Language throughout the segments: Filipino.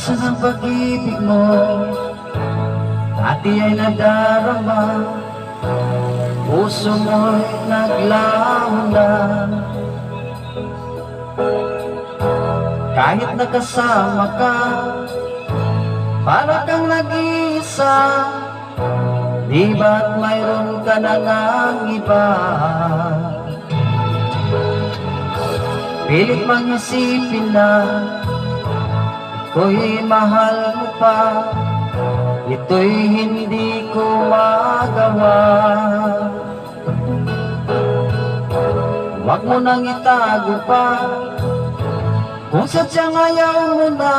Asan ang pag-ibig mo? Dati ay nadarama, puso mo'y naglaho na. Kahit nakasama ka, para kang nag-iisa. Di ba't mayroon ka na ngang iba? Pilit mang isipin na ako'y mahal mo pa, ito'y hindi ko magawa. Huwag mo nang itago pa, kung sadyang ayaw mo na,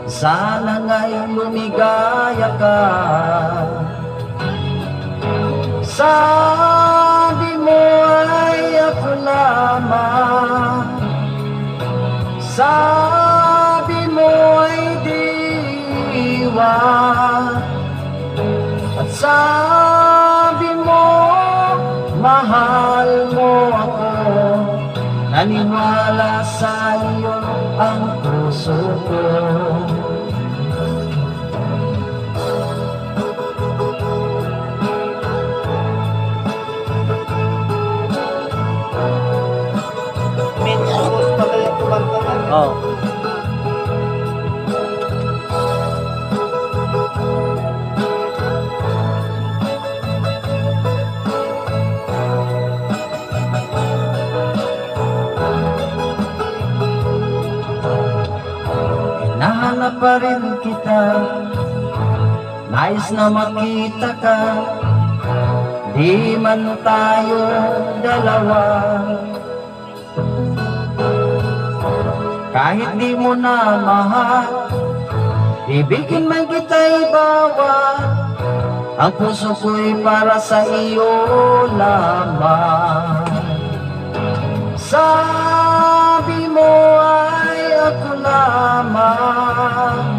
sana nga'y lumigaya ka. Sabi mo ay ako lamang, sabi mo ay diwa, at sabi mo mahal mo ako. Naniwala sa iyo ang puso ko. Oh. Hinahanap pa rin kita, nais na makita ka, di man tayo dalawa. Kahit di mo na mahal, ibigin man kita'y bawal, ang puso ko'y para sa iyo lamang. Sabi mo ay ako lamang,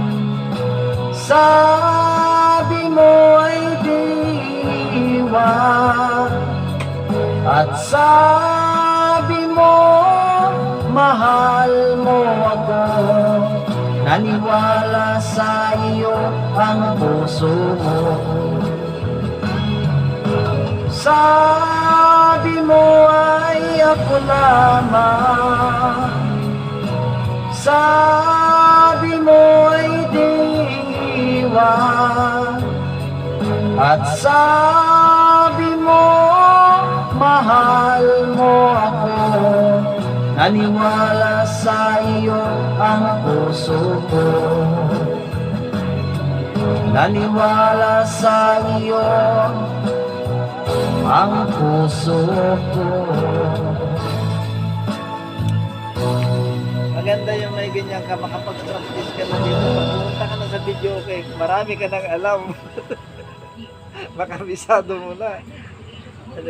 sabi mo ay diwa, at sabi mo mahal mo ako. Naniwala sa iyo ang puso mo. Sabi mo ay ako lamang, sabi mo ay diwa, at sabi mo mahal mo ako. Naniwala sa iyo ang puso ko. Naniwala sa iyo ang puso ko. Maganda yung may ganyan ka, makapag-practice ka na dito. Pag pumunta ka na sa video, okay, marami ka nang alam. Baka bisado mo na.